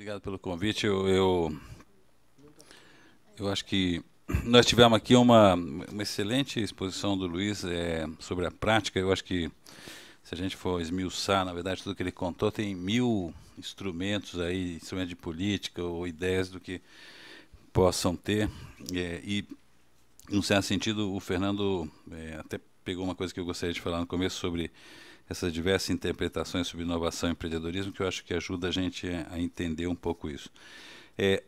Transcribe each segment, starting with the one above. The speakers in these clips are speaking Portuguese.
Obrigado pelo convite. Eu acho que nós tivemos aqui uma excelente exposição do Luiz sobre a prática. Eu acho que se a gente for esmiuçar, na verdade, tudo que ele contou, tem 1000 instrumentos aí, instrumentos de política ou ideias do que possam ter. E, em um certo sentido, o Fernando até pegou uma coisa que eu gostaria de falar no começo sobre essas diversas interpretações sobre inovação e empreendedorismo, que eu acho que ajuda a gente a entender um pouco isso. É,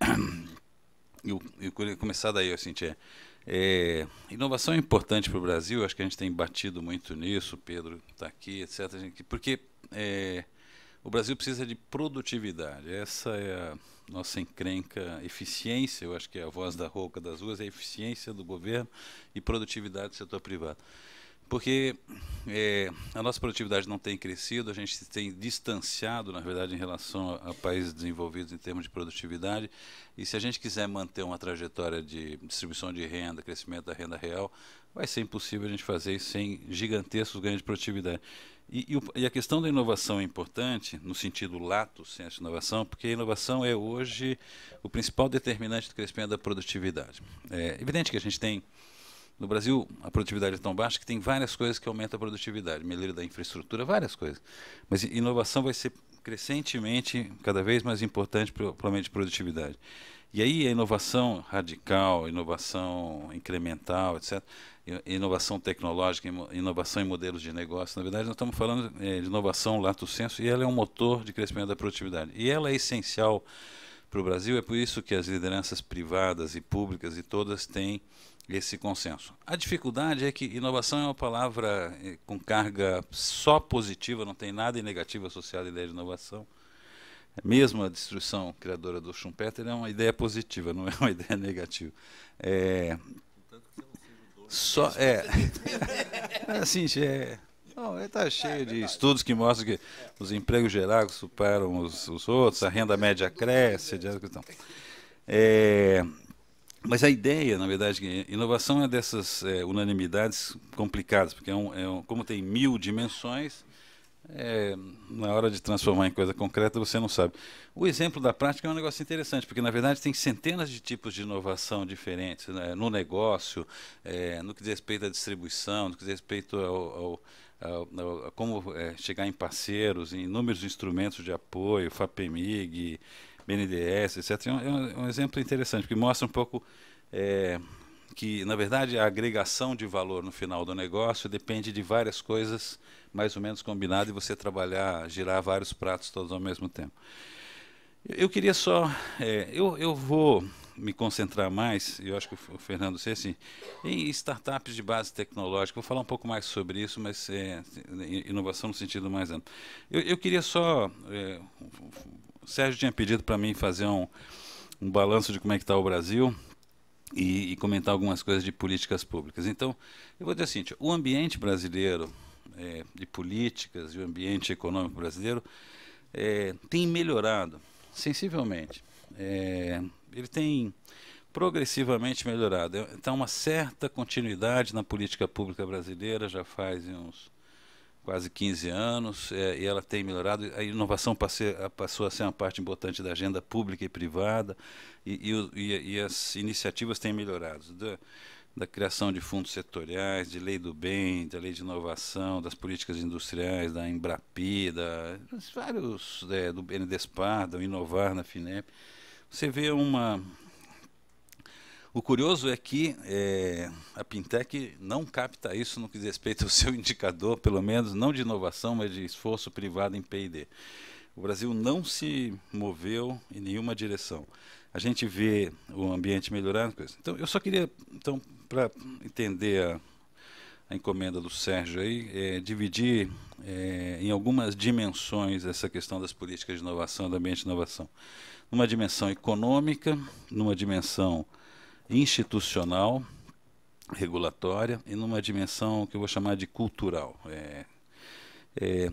eu queria começar daí, assim, inovação é importante para o Brasil, acho que a gente tem batido muito nisso, o Pedro está aqui, etc. Porque o Brasil precisa de produtividade, essa é a nossa encrenca. Eficiência, eu acho que é a voz da rouca das ruas, é a eficiência do governo e produtividade do setor privado. Porque a nossa produtividade não tem crescido, a gente tem distanciado, na verdade, em relação a países desenvolvidos em termos de produtividade. E se a gente quiser manter uma trajetória de distribuição de renda, crescimento da renda real, vai ser impossível a gente fazer isso sem gigantescos ganhos de produtividade. E a questão da inovação é importante, no sentido lato senso de inovação, porque a inovação é hoje o principal determinante do crescimento da produtividade. É evidente que a gente tem no Brasil, a produtividade é tão baixa que tem várias coisas que aumentam a produtividade, melhoria da infraestrutura, várias coisas. Mas inovação vai ser crescentemente cada vez mais importante para o aumento de produtividade. E aí a inovação radical, inovação incremental, etc., inovação tecnológica, inovação em modelos de negócio, na verdade nós estamos falando de inovação lato sensu, e ela é um motor de crescimento da produtividade. E ela é essencial para o Brasil, é por isso que as lideranças privadas e públicas e todas têm esse consenso. A dificuldade é que inovação é uma palavra com carga só positiva, não tem nada de negativo associado à ideia de inovação. Mesmo a destruição criadora do Schumpeter é uma ideia positiva, não é uma ideia negativa. É, só é assim, não, está cheio de estudos que mostram que os empregos gerados superam os outros, a renda média cresce, etc. É, mas a ideia, na verdade, que inovação é dessas unanimidades complicadas, porque como tem 1000 dimensões, na hora de transformar em coisa concreta você não sabe. O exemplo da prática é um negócio interessante, porque na verdade tem centenas de tipos de inovação diferentes, né, no negócio, no que diz respeito à distribuição, no que diz respeito a como chegar em parceiros, em inúmeros instrumentos de apoio, FAPEMIG, BNDES, etc. É um exemplo interessante, porque mostra um pouco que, na verdade, a agregação de valor no final do negócio depende de várias coisas mais ou menos combinadas e você trabalhar, girar vários pratos todos ao mesmo tempo. Eu queria só, eu vou me concentrar mais, eu acho que o Fernando disse assim, em startups de base tecnológica. Vou falar um pouco mais sobre isso, mas inovação no sentido mais amplo. Eu queria só, o Sérgio tinha pedido para mim fazer um balanço de como é que está o Brasil e comentar algumas coisas de políticas públicas. Então, eu vou dizer assim, o ambiente brasileiro de políticas e o ambiente econômico brasileiro tem melhorado sensivelmente. Ele tem progressivamente melhorado. Então, uma certa continuidade na política pública brasileira já faz uns quase 15 anos, e ela tem melhorado. A inovação passou a ser uma parte importante da agenda pública e privada, e as iniciativas têm melhorado. Da criação de fundos setoriais, de lei do bem, da lei de inovação, das políticas industriais, da Embrapi, dos vários, do BNDESPAR, do Inovar na FINEP. Você vê o curioso é que a Pintec não capta isso no que diz respeito ao seu indicador, pelo menos não de inovação, mas de esforço privado em P&D. O Brasil não se moveu em nenhuma direção. A gente vê o ambiente melhorando. Então, eu só queria, para entender a encomenda do Sérgio aí, dividir em algumas dimensões essa questão das políticas de inovação, do ambiente de inovação. Numa dimensão econômica, numa dimensão institucional, regulatória, e numa dimensão que eu vou chamar de cultural. É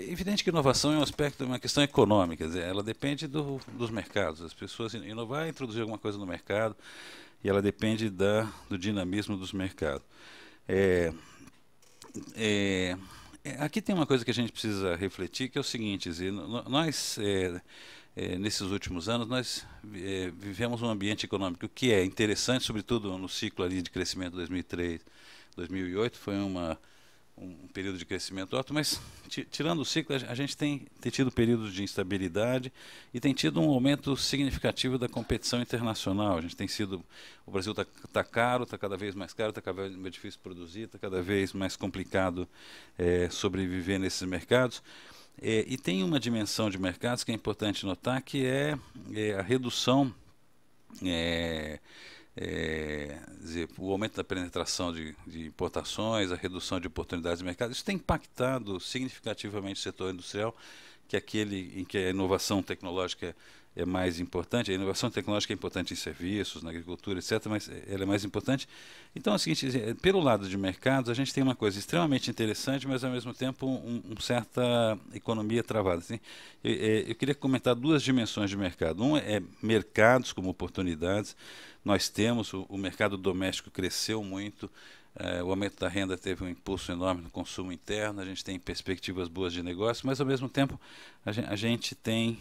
evidente que inovação é um aspecto, uma questão econômica, ela depende dos mercados. As pessoas inovar é introduzir alguma coisa no mercado, e ela depende do dinamismo dos mercados. Aqui tem uma coisa que a gente precisa refletir, que é o seguinte: nós nesses últimos anos, nós vivemos um ambiente econômico que é interessante, sobretudo no ciclo ali de crescimento 2003, 2008, foi um período de crescimento alto, mas tirando o ciclo, a gente tem tido períodos de instabilidade e tem tido um aumento significativo da competição internacional. A gente tem sido, o Brasil está caro, está cada vez mais caro, está cada vez mais difícil produzir, está cada vez mais complicado sobreviver nesses mercados. E tem uma dimensão de mercados que é importante notar, que é a redução, dizer, o aumento da penetração de importações, a redução de oportunidades de mercado. Isso tem impactado significativamente o setor industrial, que é aquele em que a inovação tecnológica é mais importante. A inovação tecnológica é importante em serviços, na agricultura, etc., mas ela é mais importante. Então, é o seguinte, pelo lado de mercados, a gente tem uma coisa extremamente interessante, mas, ao mesmo tempo, certa economia travada. Assim. Eu queria comentar duas dimensões de mercado. Uma é mercados como oportunidades. Nós temos, o mercado doméstico cresceu muito, o aumento da renda teve um impulso enorme no consumo interno, a gente tem perspectivas boas de negócio, mas ao mesmo tempo a gente tem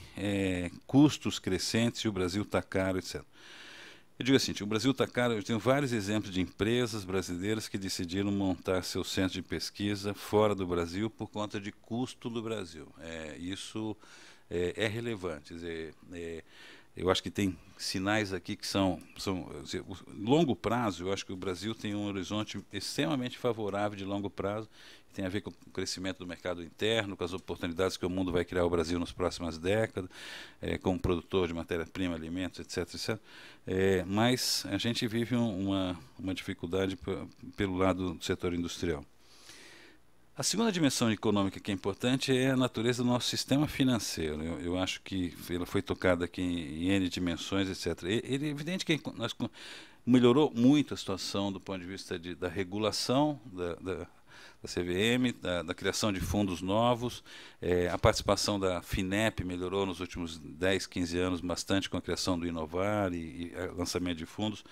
custos crescentes e o Brasil está caro, etc. Eu digo assim, o Brasil está caro, eu tenho vários exemplos de empresas brasileiras que decidiram montar seu centro de pesquisa fora do Brasil por conta de custo do Brasil. Isso é relevante, quer dizer, eu acho que tem sinais aqui que são longo prazo. Eu acho que o Brasil tem um horizonte extremamente favorável de longo prazo, que tem a ver com o crescimento do mercado interno, com as oportunidades que o mundo vai criar ao Brasil nas próximas décadas, como produtor de matéria-prima, alimentos, etc. etc. Mas a gente vive uma dificuldade pelo lado do setor industrial. A segunda dimensão econômica que é importante é a natureza do nosso sistema financeiro. Eu acho que ela foi tocada aqui em N dimensões, etc. Ele é evidente que nós melhorou muito a situação do ponto de vista da regulação da CVM, da criação de fundos novos. A participação da FINEP melhorou nos últimos 10, 15 anos bastante com a criação do Inovar e lançamento de fundos.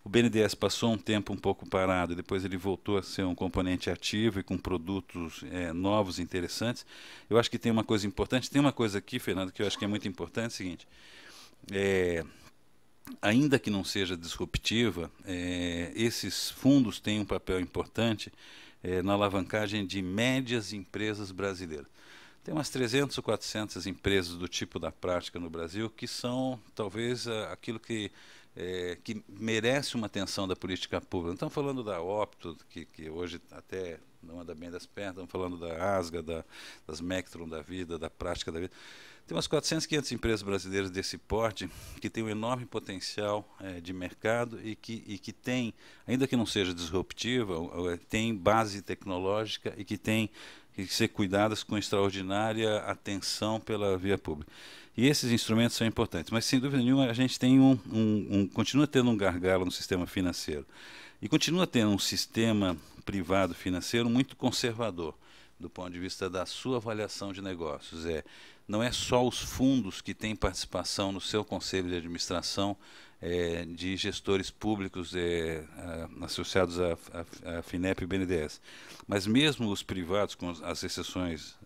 O BNDES passou um tempo um pouco parado, depois ele voltou a ser um componente ativo e com produtos novos e interessantes. Eu acho que tem uma coisa importante, tem uma coisa aqui, Fernando, que eu acho que é muito importante, é o seguinte, ainda que não seja disruptiva, esses fundos têm um papel importante na alavancagem de médias empresas brasileiras. Tem umas 300 ou 400 empresas do tipo da prática no Brasil que são talvez aquilo que merece uma atenção da política pública. Não estamos falando da Opto, que hoje até não anda bem das pernas, estamos falando da Asga, das Mectron da vida, da prática da vida. Tem umas 400, 500 empresas brasileiras desse porte que têm um enorme potencial de mercado e que tem, ainda que não seja disruptiva, tem base tecnológica e que tem que ser cuidadas com extraordinária atenção pela via pública. E esses instrumentos são importantes, mas sem dúvida nenhuma a gente tem continua tendo um gargalo no sistema financeiro e continua tendo um sistema privado financeiro muito conservador do ponto de vista da sua avaliação de negócios. Não é só os fundos que têm participação no seu conselho de administração de gestores públicos associados à FINEP e BNDES, mas mesmo os privados, com as exceções,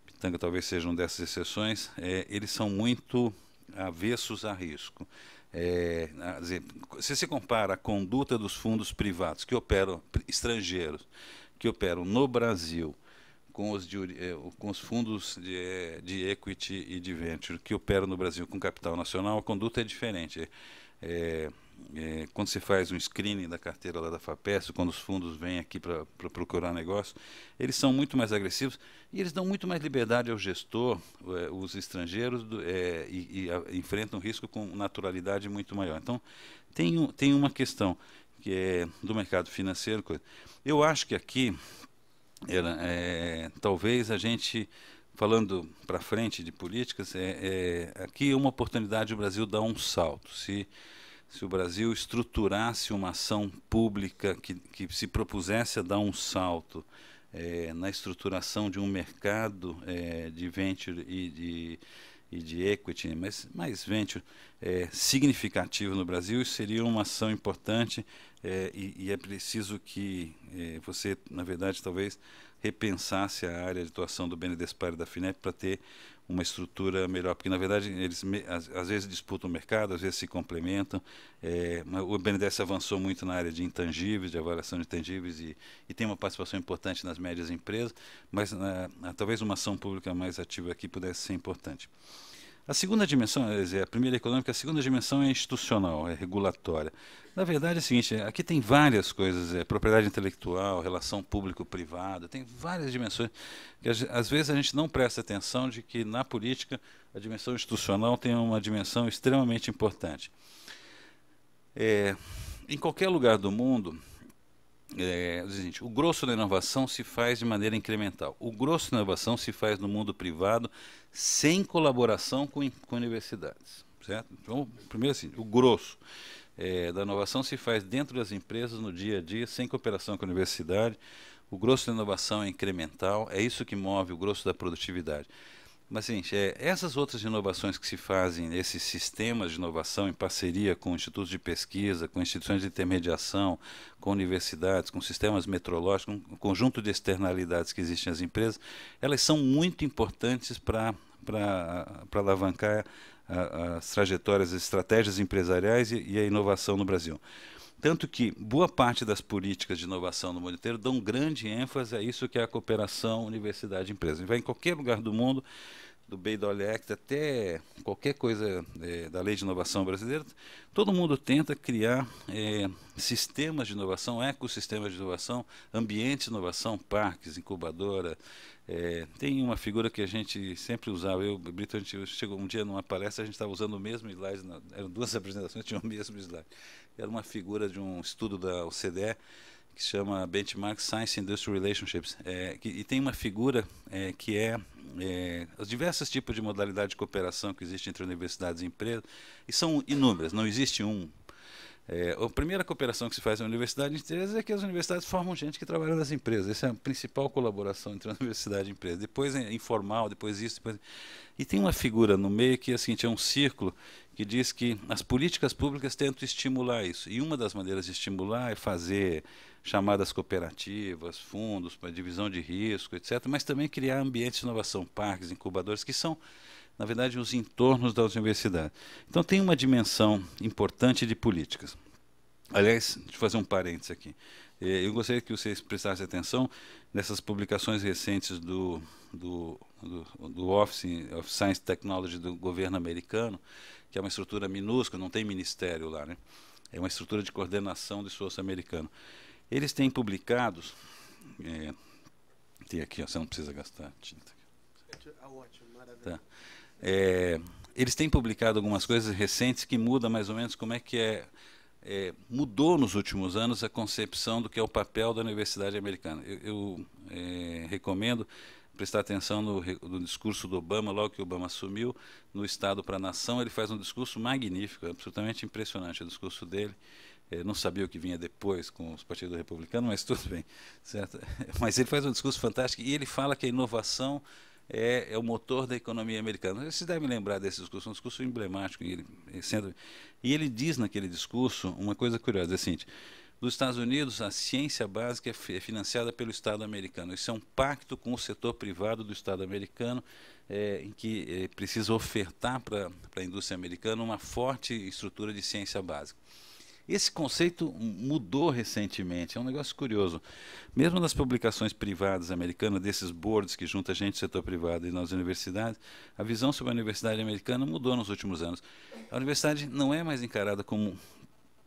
Pitanga talvez seja uma dessas exceções, eles são muito avessos a risco. Se você compara a conduta dos fundos privados que operam, estrangeiros, que operam no Brasil, com os fundos de equity e de venture que operam no Brasil com capital nacional, a conduta é diferente. Quando você faz um screening da carteira lá da FAPESP, quando os fundos vêm aqui para procurar negócio, eles são muito mais agressivos e eles dão muito mais liberdade ao gestor, os estrangeiros, e enfrentam risco com naturalidade muito maior. Então, tem uma questão que é do mercado financeiro. Eu acho que aqui, talvez a gente, falando para frente de políticas, aqui é uma oportunidade do Brasil dar um salto. Se o Brasil estruturasse uma ação pública que se propusesse a dar um salto na estruturação de um mercado de venture e de equity, mas mais venture significativo no Brasil, isso seria uma ação importante e é preciso que você, na verdade, talvez repensasse a área de atuação do BNDESPar e da FINEP para ter uma estrutura melhor, porque na verdade eles às vezes disputam o mercado, às vezes se complementam. O BNDES avançou muito na área de intangíveis, de avaliação de intangíveis e tem uma participação importante nas médias empresas, mas talvez uma ação pública mais ativa aqui pudesse ser importante. A segunda dimensão, a primeira é econômica, a segunda dimensão é institucional, é regulatória. Na verdade é o seguinte, aqui tem várias coisas, propriedade intelectual, relação público-privada, tem várias dimensões que às vezes a gente não presta atenção de que na política a dimensão institucional tem uma dimensão extremamente importante. Em qualquer lugar do mundo, o grosso da inovação se faz de maneira incremental. O grosso da inovação se faz no mundo privado sem colaboração com universidades. Certo? Então, primeiro assim, o grosso da inovação se faz dentro das empresas, no dia a dia, sem cooperação com a universidade. O grosso da inovação é incremental, é isso que move o grosso da produtividade. Mas, gente, essas outras inovações que se fazem, esses sistemas de inovação em parceria com institutos de pesquisa, com instituições de intermediação, com universidades, com sistemas metrológicos, um conjunto de externalidades que existem nas empresas, elas são muito importantes para alavancar as trajetórias, as estratégias empresariais e a inovação no Brasil. Tanto que boa parte das políticas de inovação no mundo inteiro dão grande ênfase a isso que é a cooperação universidade-empresa. Vai em qualquer lugar do mundo, do Bayh-Dole Act até qualquer coisa da lei de inovação brasileira, todo mundo tenta criar sistemas de inovação, ecossistemas de inovação, ambientes de inovação, parques, incubadora. Tem uma figura que a gente sempre usava, eu e o Brito, a gente chegou um dia numa palestra, a gente estava usando o mesmo slide, eram duas apresentações, tinham o mesmo slide. Era uma figura de um estudo da OCDE, que se chama Benchmark Science Industry Relationships, e tem uma figura que os diversos tipos de modalidade de cooperação que existem entre universidades e empresas, e são inúmeras, não existe um. A primeira cooperação que se faz na universidade de empresas é que as universidades formam gente que trabalha nas empresas. Essa é a principal colaboração entre a universidade e a empresa. Depois é informal, depois isso, depois... E tem uma figura no meio que é um círculo que diz que as políticas públicas tentam estimular isso. E uma das maneiras de estimular é fazer chamadas cooperativas, fundos para divisão de risco, etc., mas também criar ambientes de inovação, parques, incubadores, que são, na verdade, os entornos das universidades. Então tem uma dimensão importante de políticas. Aliás, deixa eu fazer um parênteses aqui. Eu gostaria que vocês prestassem atenção nessas publicações recentes do Office of Science and Technology do governo americano, que é uma estrutura minúscula, não tem ministério lá, né? É uma estrutura de coordenação de esforço americano. Eles têm publicados, tem aqui, ó, você não precisa gastar tinta. Ótimo, maravilha. Tá. Eles têm publicado algumas coisas recentes que mudam mais ou menos como é que mudou nos últimos anos a concepção do que é o papel da universidade americana. Eu recomendo prestar atenção no discurso do Obama, logo que o Obama assumiu, no Estado para a Nação. Ele faz um discurso magnífico, absolutamente impressionante o discurso dele. Não sabia o que vinha depois com os partidos republicanos, mas tudo bem, certo? Mas ele faz um discurso fantástico e ele fala que a inovação é o motor da economia americana. Vocês devem lembrar desse discurso, um discurso emblemático. E ele diz naquele discurso uma coisa curiosa, é o seguinte: nos Estados Unidos, a ciência básica é financiada pelo Estado americano. Isso é um pacto com o setor privado do Estado americano, em que precisa ofertar para a indústria americana uma forte estrutura de ciência básica. Esse conceito mudou recentemente, é um negócio curioso. Mesmo nas publicações privadas americanas, desses boards que juntam gente do setor privado e nas universidades, a visão sobre a universidade americana mudou nos últimos anos. A universidade não é mais encarada como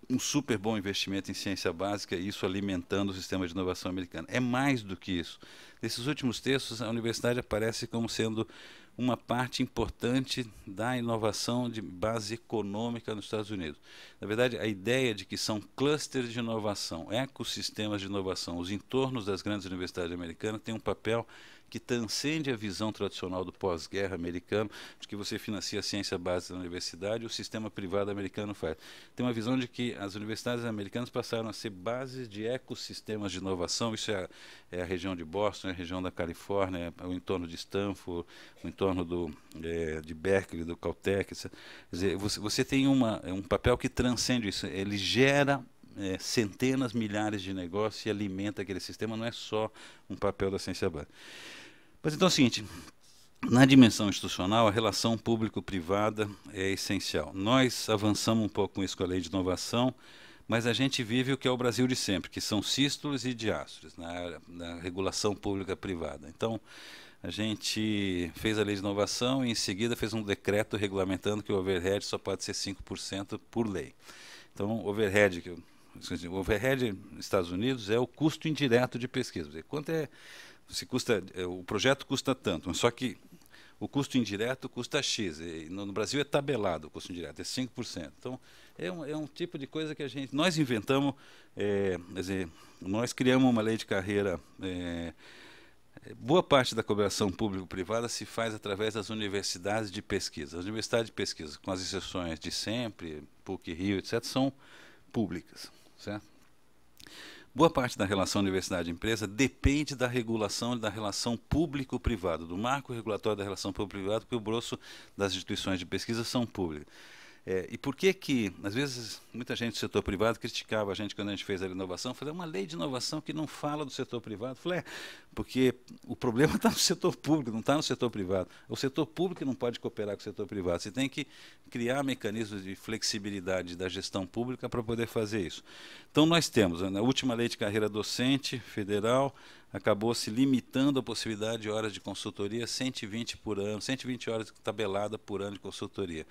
um super bom investimento em ciência básica e isso alimentando o sistema de inovação americano. É mais do que isso. Nesses últimos textos, a universidade aparece como sendo uma parte importante da inovação de base econômica nos Estados Unidos. Na verdade, a ideia de que são clusters de inovação, ecossistemas de inovação, os entornos das grandes universidades americanas têm um papel que transcende a visão tradicional do pós-guerra americano, de que você financia a ciência básica na universidade e o sistema privado americano faz. Tem uma visão de que as universidades americanas passaram a ser bases de ecossistemas de inovação. Isso é a região de Boston, é a região da Califórnia, é o entorno de Stanford, o entorno de Berkeley, do Caltech. Quer dizer, você tem um papel que transcende isso. Ele gera centenas, milhares de negócios e alimenta aquele sistema, não é só um papel da ciência básica. Mas então é o seguinte, na dimensão institucional, a relação público-privada é essencial. Nós avançamos um pouco com isso com a lei de inovação, mas a gente vive o que é o Brasil de sempre, que são sístoles e diástoles na regulação pública-privada. Então, a gente fez a lei de inovação e, em seguida, fez um decreto regulamentando que o overhead só pode ser 5% por lei. Então, overhead nos Estados Unidos é o custo indireto de pesquisa. Quanto se custa, o projeto custa tanto, só que o custo indireto custa X. No Brasil é tabelado o custo indireto, é 5%. Então, é um tipo de coisa que nós inventamos, quer dizer, nós criamos uma lei de carreira. Boa parte da cooperação público-privada se faz através das universidades de pesquisa. As universidades de pesquisa, com as exceções de sempre, PUC-Rio, etc., são públicas, certo? Boa parte da relação universidade-empresa depende da regulação da relação público-privada, do marco regulatório da relação público-privada, porque o grosso das instituições de pesquisa são públicas. E por que, às vezes, muita gente do setor privado criticava a gente quando a gente fez a inovação, falou, uma lei de inovação que não fala do setor privado. Eu falei, porque o problema está no setor público, não está no setor privado. O setor público não pode cooperar com o setor privado. Você tem que criar mecanismos de flexibilidade da gestão pública para poder fazer isso. Então, nós temos, na última lei de carreira docente federal, acabou se limitando a possibilidade de horas de consultoria, 120 por ano, 120 horas tabelada por ano de consultoria.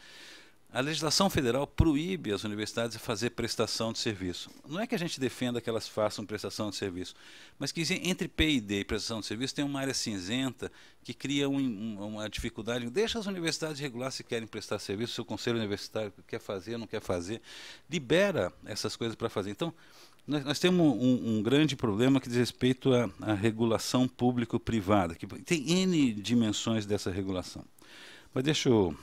A legislação federal proíbe as universidades de fazer prestação de serviço. Não é que a gente defenda que elas façam prestação de serviço, mas que entre P&D e prestação de serviço tem uma área cinzenta que cria uma dificuldade. Deixa as universidades regular se querem prestar serviço, se o conselho universitário quer fazer, não quer fazer. Libera essas coisas para fazer. Então, nós temos um grande problema que diz respeito à regulação público-privada, que tem N dimensões dessa regulação. Mas deixa eu,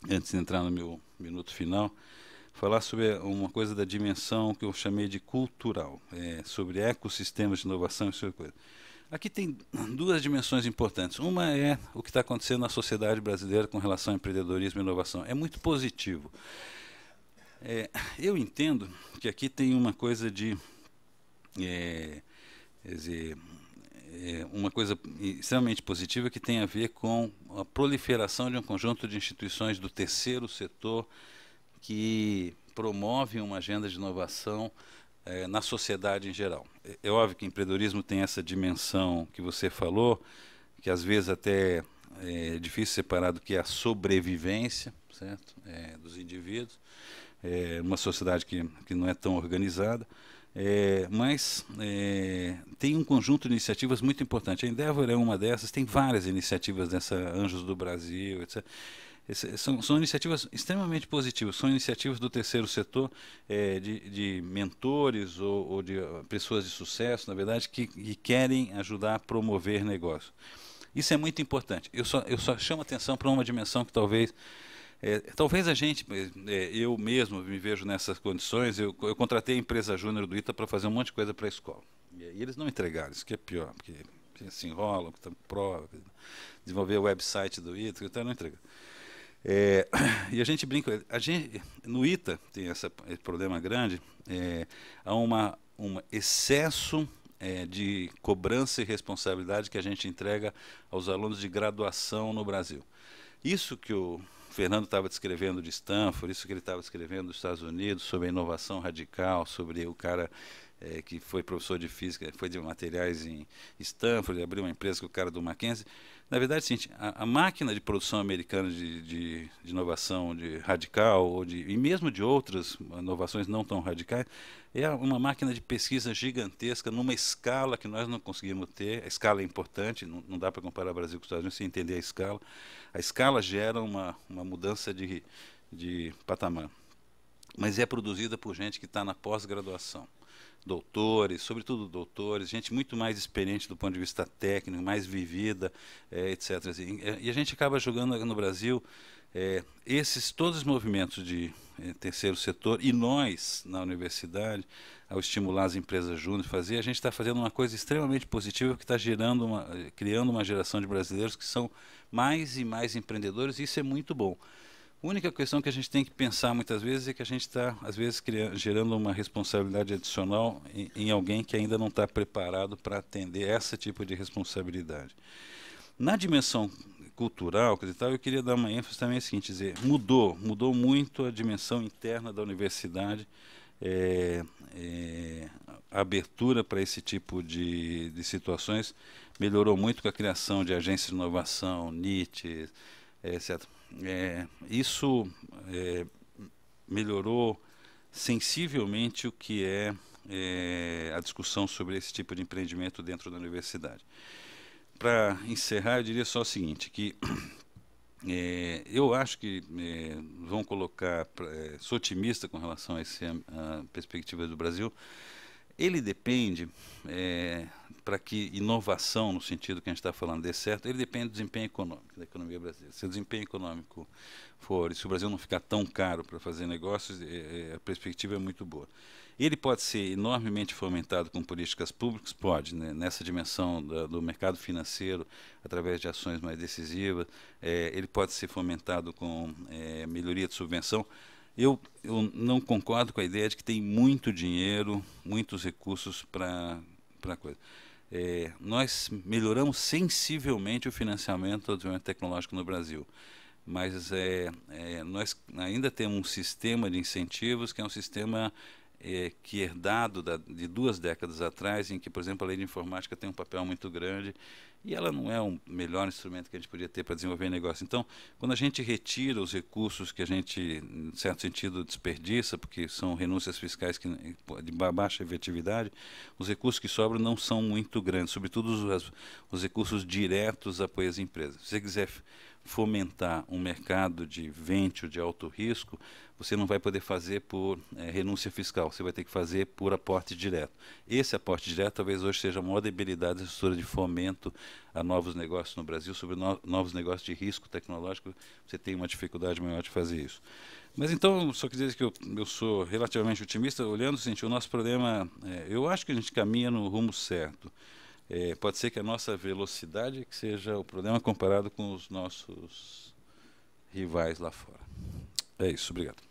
antes de entrar no meu minuto final, falar sobre uma coisa da dimensão que eu chamei de cultural, sobre ecossistemas de inovação e sobre coisa. Aqui tem duas dimensões importantes. Uma é o que está acontecendo na sociedade brasileira com relação ao empreendedorismo e inovação. É muito positivo. Eu entendo que aqui tem uma coisa de... quer dizer, uma coisa extremamente positiva que tem a ver com a proliferação de um conjunto de instituições do terceiro setor que promovem uma agenda de inovação na sociedade em geral. É óbvio que o empreendedorismo tem essa dimensão que você falou, que às vezes até é difícil separar do que é a sobrevivência, certo? Dos indivíduos, uma sociedade que não é tão organizada. Mas tem um conjunto de iniciativas muito importante. A Endeavor é uma dessas, tem várias iniciativas dessa Anjos do Brasil, etc. São iniciativas extremamente positivas, são iniciativas do terceiro setor, de mentores ou de pessoas de sucesso, na verdade, que querem ajudar a promover negócio. Isso é muito importante. Eu só chamo atenção para uma dimensão que talvez a gente, eu mesmo me vejo nessas condições. Eu contratei a empresa Júnior do ITA para fazer um monte de coisa para a escola. E eles não entregaram, isso que é pior, porque se enrolam, prova, desenvolver o website do ITA, então não entregaram. E a gente brinca, no ITA tem esse problema grande, há um excesso de cobrança e responsabilidade que a gente entrega aos alunos de graduação no Brasil. Isso que o Fernando estava descrevendo de Stanford, isso que ele estava descrevendo dos Estados Unidos, sobre a inovação radical, sobre o cara que foi professor de física, foi de materiais em Stanford, abriu uma empresa com o cara do Mackenzie. Na verdade, é o seguinte, a máquina de produção americana de inovação radical, e mesmo de outras inovações não tão radicais, é uma máquina de pesquisa gigantesca, numa escala que nós não conseguimos ter. A escala é importante, não dá para comparar o Brasil com os Estados Unidos sem entender a escala. A escala gera uma mudança de patamar. Mas é produzida por gente que está na pós-graduação. Doutores, sobretudo doutores, gente muito mais experiente do ponto de vista técnico, mais vivida, etc. E a gente acaba jogando no Brasil todos os movimentos de terceiro setor, e nós, na universidade, ao estimular as empresas júnior a fazer, a gente está fazendo uma coisa extremamente positiva que está criando uma geração de brasileiros que são mais e mais empreendedores, e isso é muito bom. A única questão que a gente tem que pensar muitas vezes é que a gente está, às vezes, gerando uma responsabilidade adicional em alguém que ainda não está preparado para atender esse tipo de responsabilidade. Na dimensão cultural, coisa e tal, eu queria dar uma ênfase também, é o seguinte, dizer, mudou muito a dimensão interna da universidade, é, a abertura para esse tipo de situações melhorou muito com a criação de agências de inovação, NIT, etc. Isso melhorou sensivelmente o que a discussão sobre esse tipo de empreendimento dentro da universidade. Para encerrar, eu diria só o seguinte, que eu acho que vão colocar, sou otimista com relação a essa perspectiva do Brasil. Ele depende, para que inovação, no sentido que a gente está falando, dê certo, ele depende do desempenho econômico da economia brasileira. Se o desempenho econômico for, e se o Brasil não ficar tão caro para fazer negócios, a perspectiva é muito boa. Ele pode ser enormemente fomentado com políticas públicas? Pode, né? Nessa dimensão do mercado financeiro, através de ações mais decisivas. Ele pode ser fomentado com melhoria de subvenção. Eu não concordo com a ideia de que tem muito dinheiro, muitos recursos para a coisa. Nós melhoramos sensivelmente o financiamento do desenvolvimento tecnológico no Brasil, mas nós ainda temos um sistema de incentivos que é um sistema que herdado de 2 décadas atrás, em que, por exemplo, a lei de informática tem um papel muito grande e ela não é o melhor instrumento que a gente podia ter para desenvolver negócio. Então, quando a gente retira os recursos que a gente, em certo sentido, desperdiça, porque são renúncias fiscais de baixa efetividade, os recursos que sobram não são muito grandes, sobretudo os recursos diretos a apoio às empresas. Se você quiser fomentar um mercado de venture de alto risco, você não vai poder fazer por renúncia fiscal, você vai ter que fazer por aporte direto. Esse aporte direto talvez hoje seja a maior debilidade da estrutura de fomento a novos negócios no Brasil, sobre novos negócios de risco tecnológico, você tem uma dificuldade maior de fazer isso. Mas então, só quer dizer que eu sou relativamente otimista, olhando o nosso problema, eu acho que a gente caminha no rumo certo. Pode ser que a nossa velocidade que seja o problema comparado com os nossos rivais lá fora. É isso, obrigado.